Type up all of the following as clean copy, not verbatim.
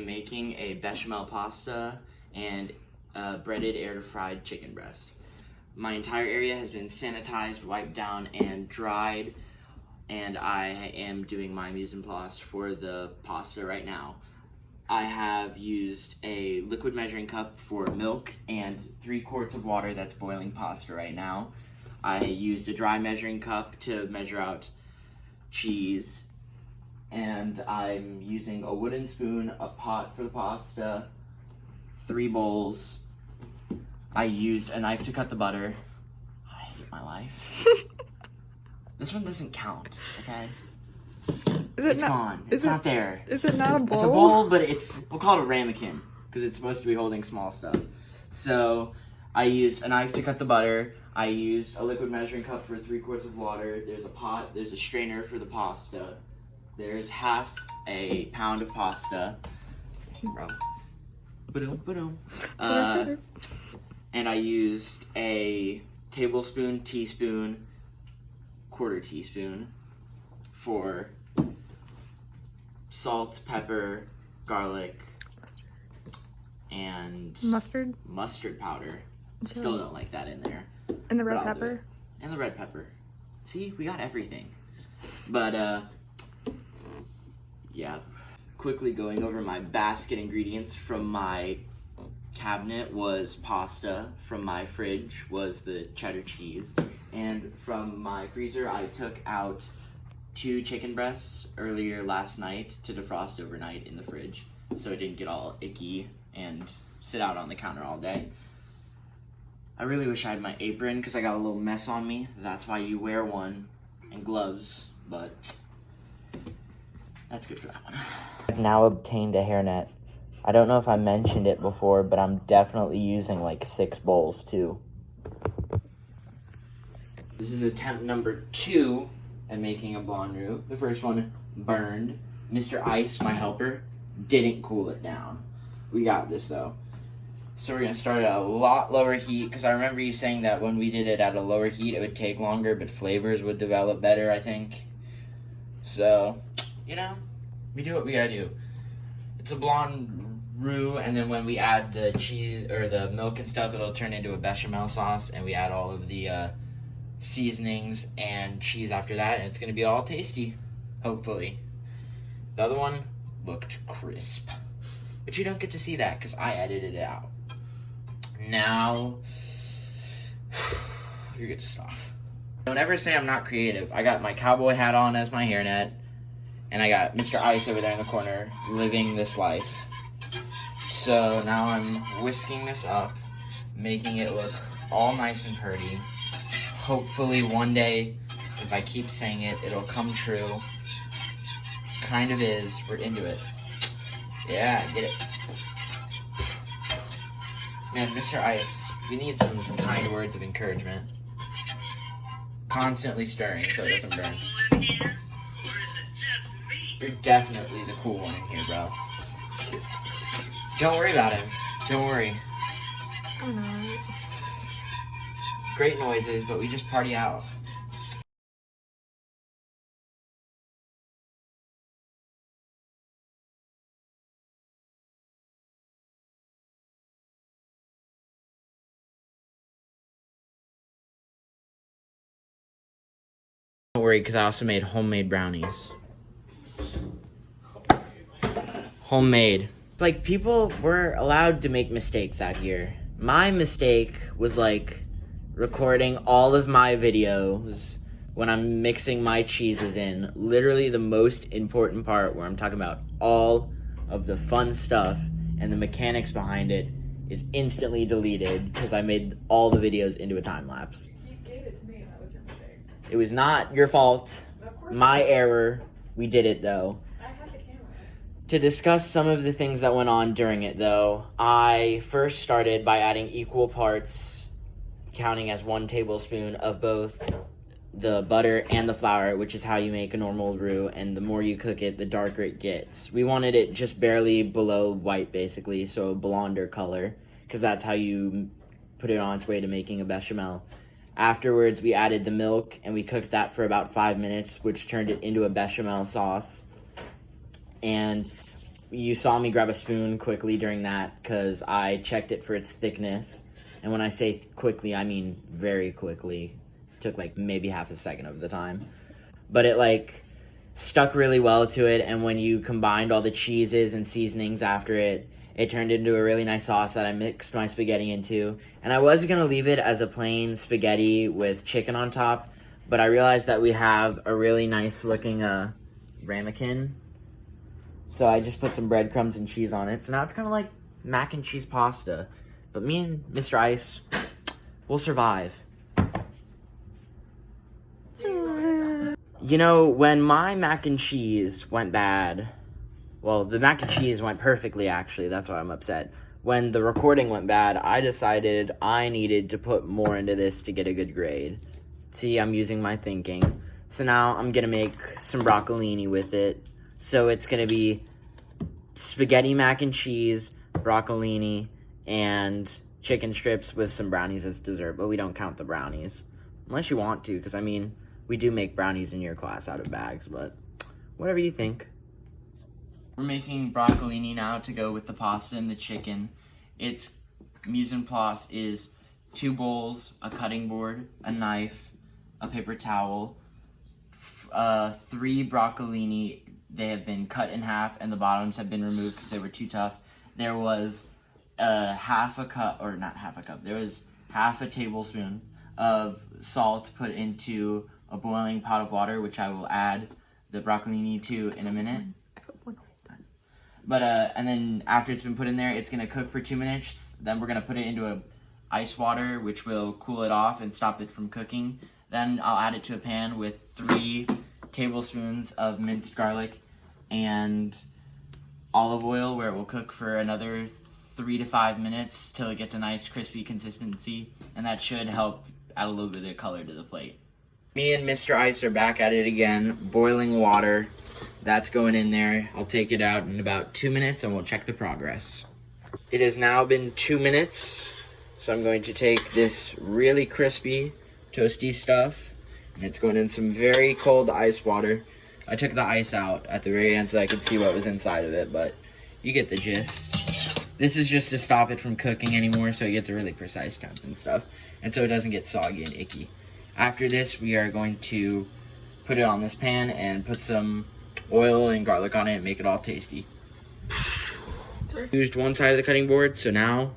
making a bechamel pasta and breaded air-fried chicken breast. My entire area has been sanitized, wiped down, and dried, and I am doing my mise en place for the pasta right now. I have used a liquid measuring cup for milk and 3 quarts of water that's boiling pasta right now. I used a dry measuring cup to measure out cheese, and I'm using a wooden spoon, a pot for the pasta, 3 bowls. I used a knife to cut the butter. I hate my life. This one doesn't count, okay? It's gone. It's not there. Is it not a bowl? It's a bowl, but we'll call it a ramekin because it's supposed to be holding small stuff. So I used a knife to cut the butter. I used a liquid measuring cup for 3 quarts of water. There's a pot. There's a strainer for the pasta. There's half a pound of pasta. And I used a tablespoon, teaspoon, quarter teaspoon for salt, pepper, garlic, and mustard powder. Still don't like that in there. And the red pepper? And the red pepper. See, we got everything. But, yeah. Quickly going over my basket ingredients from my cabinet was pasta. From my fridge was the cheddar cheese. And from my freezer, I took out 2 chicken breasts earlier last night to defrost overnight in the fridge so it didn't get all icky and sit out on the counter all day. I really wish I had my apron because I got a little mess on me. That's why you wear one, and gloves, but that's good for that one. I've now obtained a hairnet. I don't know if I mentioned it before, but I'm definitely using like 6 bowls too. This is attempt number 2 at making a blonde roux. The first one burned. Mr. Ice, my helper, didn't cool it down. We got this though. So we're gonna start at a lot lower heat because I remember you saying that when we did it at a lower heat it would take longer but flavors would develop better, I think. So, you know, we do what we gotta do. It's a blonde roux, and then when we add the cheese or the milk and stuff, it'll turn into a bechamel sauce, and we add all of the seasonings and cheese after that, and it's gonna be all tasty, hopefully. The other one looked crisp, but you don't get to see that because I edited it out. Now you're good to stop. Don't ever say I'm not creative. I got my cowboy hat on as my hairnet, and I got Mr. Ice over there in the corner living this life. So now I'm whisking this up, making it look all nice and pretty. Hopefully one day, if I keep saying it, it'll come true. Kind of is. We're into it. Yeah, get it. Man, Mr. Ice, we need some kind words of encouragement. Constantly stirring so it doesn't burn. You're definitely the cool one in here, bro. Don't worry about him. Don't worry. I'm not. Great noises, but we just party out. Don't worry, because I also made homemade brownies. Homemade. Like, people were allowed to make mistakes out here. My mistake was, like, recording all of my videos when I'm mixing my cheeses in. Literally the most important part where I'm talking about all of the fun stuff and the mechanics behind it is instantly deleted because I made all the videos into a time lapse. You gave it to me and that was your mistake. It was not your fault. My error. We did it though. I had the camera. To discuss some of the things that went on during it though, I first started by adding equal parts, counting as 1 tablespoon of both the butter and the flour, which is how you make a normal roux, and the more you cook it, the darker it gets. We wanted it just barely below white, basically, so a blonder color, because that's how you put it on its way to making a bechamel. Afterwards, we added the milk, and we cooked that for about 5 minutes, which turned it into a bechamel sauce. And you saw me grab a spoon quickly during that because I checked it for its thickness. And when I say quickly, I mean very quickly. It took like maybe half a second of the time. But it like stuck really well to it, and when you combined all the cheeses and seasonings after it, it turned into a really nice sauce that I mixed my spaghetti into. And I was going to leave it as a plain spaghetti with chicken on top, but I realized that we have a really nice looking ramekin. So I just put some breadcrumbs and cheese on it. So now it's kind of like mac and cheese pasta. But me and Mr. Ice will survive. You know, when my mac and cheese went bad, well, the mac and cheese went perfectly, actually. That's why I'm upset. When the recording went bad, I decided I needed to put more into this to get a good grade. See, I'm using my thinking. So now I'm going to make some broccolini with it. So it's going to be spaghetti mac and cheese, broccolini, and chicken strips with some brownies as dessert. But we don't count the brownies. Unless you want to, because, I mean, we do make brownies in your class out of bags. But whatever you think. We're making broccolini now to go with the pasta and the chicken. Its mise en place is 2 bowls, a cutting board, a knife, a paper towel, 3 broccolini. They have been cut in half and the bottoms have been removed because they were too tough. There was half a cup, or not half a cup, there was half a tablespoon of salt put into a boiling pot of water, which I will add the broccolini to in a minute. But, and then after it's been put in there, it's going to cook for 2 minutes. Then we're going to put it into ice water, which will cool it off and stop it from cooking. Then I'll add it to a pan with 3 tablespoons of minced garlic and olive oil, where it will cook for another 3 to 5 minutes till it gets a nice crispy consistency. And that should help add a little bit of color to the plate. Me and Mr. Ice are back at it again, boiling water. That's going in there. I'll take it out in about 2 minutes and we'll check the progress. It has now been 2 minutes, so I'm going to take this really crispy, toasty stuff, and it's going in some very cold ice water. I took the ice out at the very end so I could see what was inside of it, but you get the gist. This is just to stop it from cooking anymore, so it gets a really precise temp and stuff, and so it doesn't get soggy and icky. After this, we are going to put it on this pan and put some oil and garlic on it and make it all tasty. Used one side of the cutting board, so now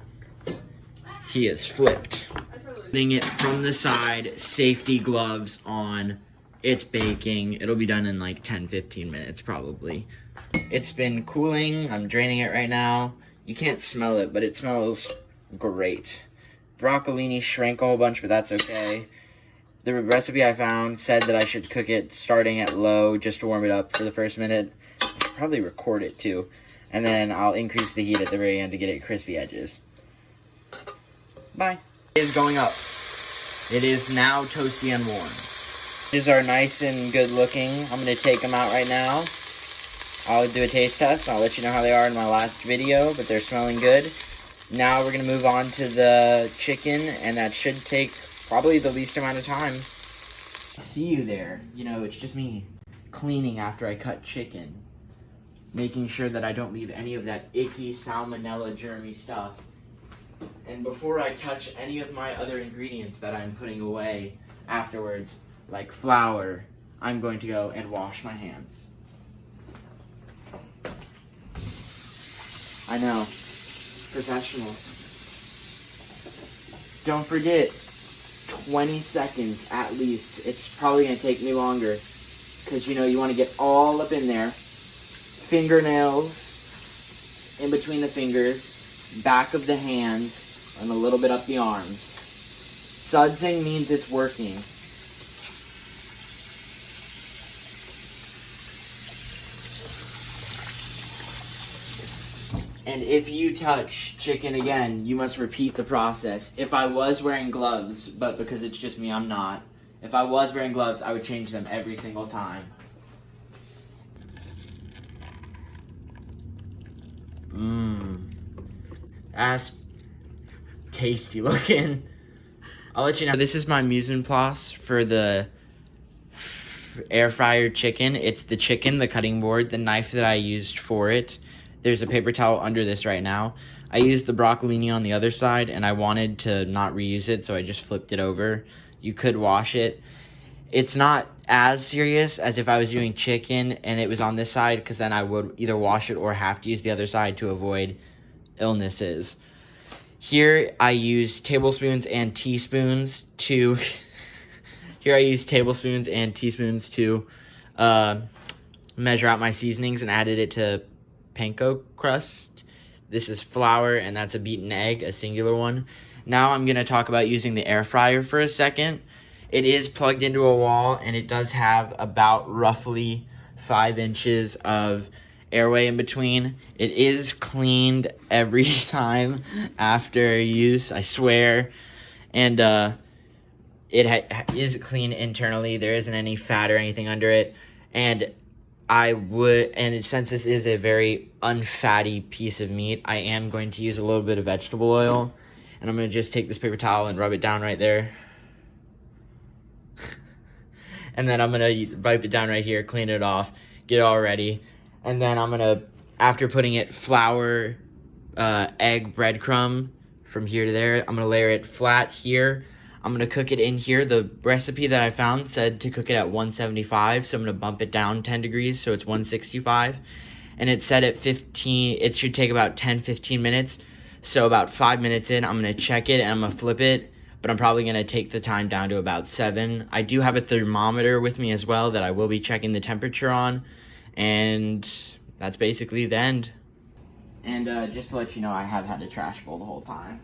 he is flipped. Putting it from the side, safety gloves on. It's baking. It'll be done in like 10-15 minutes probably. It's been cooling. I'm draining it right now. You can't smell it, but it smells great. Broccolini shrank a whole bunch, but that's okay. The recipe I found said that I should cook it starting at low just to warm it up for the first minute. I should probably record it too. And then I'll increase the heat at the very end to get it crispy edges. Bye. It is going up. It is now toasty and warm. These are nice and good looking. I'm going to take them out right now. I'll do a taste test. I'll let you know how they are in my last video, but they're smelling good. Now we're going to move on to the chicken, and that should take probably the least amount of time. See you there. You know, it's just me cleaning after I cut chicken. Making sure that I don't leave any of that icky salmonella germy stuff. And before I touch any of my other ingredients that I'm putting away afterwards, like flour, I'm going to go and wash my hands. I know. Professional. Don't forget, 20 seconds at least. It's probably going to take me longer. Because, you know, you want to get all up in there. Fingernails in between the fingers, back of the hands, and a little bit up the arms. Sudsing means it's working. And if you touch chicken again, you must repeat the process. If I was wearing gloves, but because it's just me, I'm not. If I was wearing gloves, I would change them every single time. That's tasty looking. I'll let you know. This is my mise en place for the air fryer chicken. It's the chicken, the cutting board, the knife that I used for it, There's a paper towel under this right now. I used the broccolini on the other side, and I wanted to not reuse it, so I just flipped it over. You could wash it. It's not as serious as if I was doing chicken and it was on this side, because then I would either wash it or have to use the other side to avoid illnesses. Here I use tablespoons and teaspoons to measure out my seasonings, and added it to panko crust. This is flour, and that's a beaten egg, a singular one. Now I'm going to talk about using the air fryer for a second. It is plugged into a wall, and it does have about roughly 5 inches of airway in between. It is cleaned every time after use, I swear. And it is clean internally. There isn't any fat or anything under it. And since this is a very unfatty piece of meat, I am going to use a little bit of vegetable oil. And I'm going to just take this paper towel and rub it down right there. And then I'm going to wipe it down right here, clean it off, get it all ready. And then I'm going to, after putting it flour, egg, breadcrumb from here to there, I'm going to layer it flat here. I'm going to cook it in here. The recipe that I found said to cook it at 175, so I'm going to bump it down 10 degrees, so it's 165. And it said at 15, it should take about 10-15 minutes. So about 5 minutes in, I'm going to check it and I'm going to flip it. But I'm probably going to take the time down to about 7. I do have a thermometer with me as well that I will be checking the temperature on. And that's basically the end. And just to let you know, I have had a trash bowl the whole time.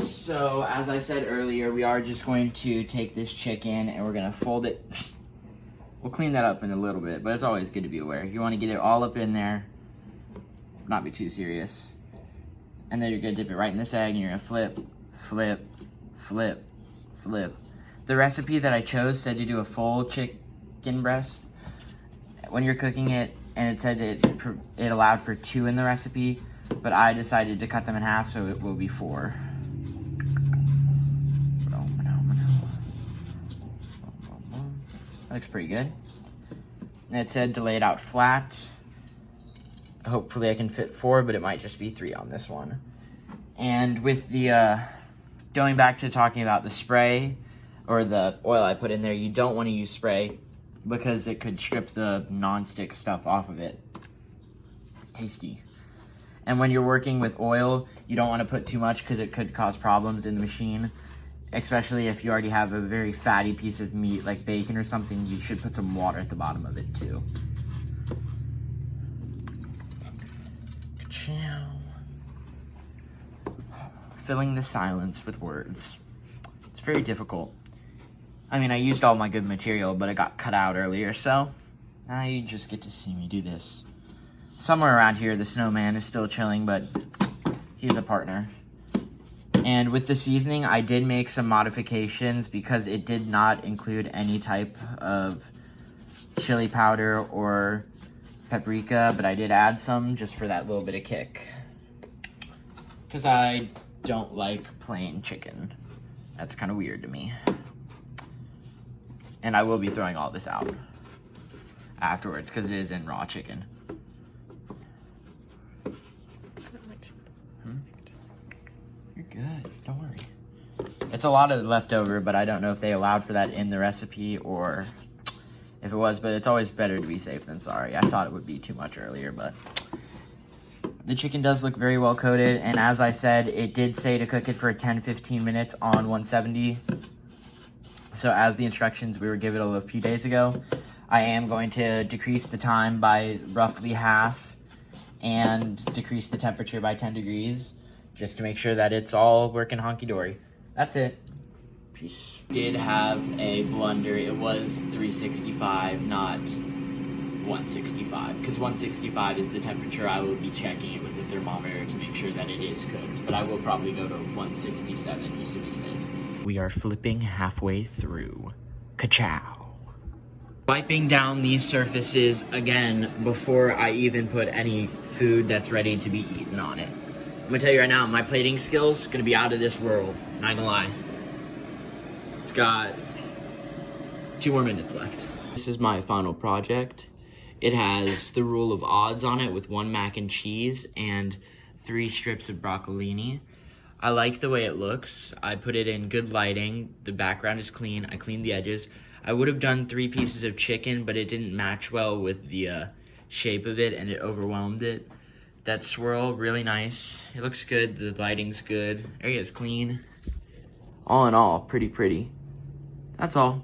So, as I said earlier, we are just going to take this chicken and we're going to fold it. We'll clean that up in a little bit, but it's always good to be aware. You want to get it all up in there, not be too serious. And then you're going to dip it right in this egg and you're going to flip, flip, flip, flip. The recipe that I chose said to do a full chicken breast when you're cooking it, and it said it allowed for 2 in the recipe, but I decided to cut them in half, so it will be 4. Looks pretty good. And it said to lay it out flat. Hopefully I can fit 4, but it might just be 3 on this one. And with the, going back to talking about the spray, or the oil I put in there, you don't want to use spray because it could strip the non-stick stuff off of it. Tasty. And when you're working with oil, you don't want to put too much because it could cause problems in the machine. Especially if you already have a very fatty piece of meat like bacon or something, you should put some water at the bottom of it too. Filling the silence with words. It's very difficult. I mean, I used all my good material, but it got cut out earlier, so now you just get to see me do this. Somewhere around here, the snowman is still chilling, but he's a partner. And with the seasoning, I did make some modifications because it did not include any type of chili powder or paprika, but I did add some just for that little bit of kick. Because I don't like plain chicken. That's kind of weird to me. And I will be throwing all this out afterwards because it is in raw chicken. You're good, don't worry. It's a lot of leftover, but I don't know if they allowed for that in the recipe or if it was, but it's always better to be safe than sorry. I thought it would be too much earlier, but the chicken does look very well coated, and as I said, it did say to cook it for 10-15 minutes on 170. So as the instructions we were given a few days ago, I am going to decrease the time by roughly half and decrease the temperature by 10 degrees just to make sure that it's all working honky-dory. That's it. Peace. Did have a blunder. It was 365, not 165, because 165 is the temperature I will be checking it with the thermometer to make sure that it is cooked, but I will probably go to 167 just to be safe. We are flipping halfway through. Ka-chow. Wiping down these surfaces again before I even put any food that's ready to be eaten on it. I'm gonna tell you right now, my plating skills are gonna be out of this world, not gonna lie. It's got 2 more minutes left. This is my final project. It has the rule of odds on it with 1 mac and cheese and 3 strips of broccolini. I like the way it looks. I put it in good lighting. The background is clean. I cleaned the edges. I would have done 3 pieces of chicken, but it didn't match well with the shape of it, and it overwhelmed it. That swirl, really nice. It looks good. The lighting's good. Area's clean. All in all, pretty pretty. That's all.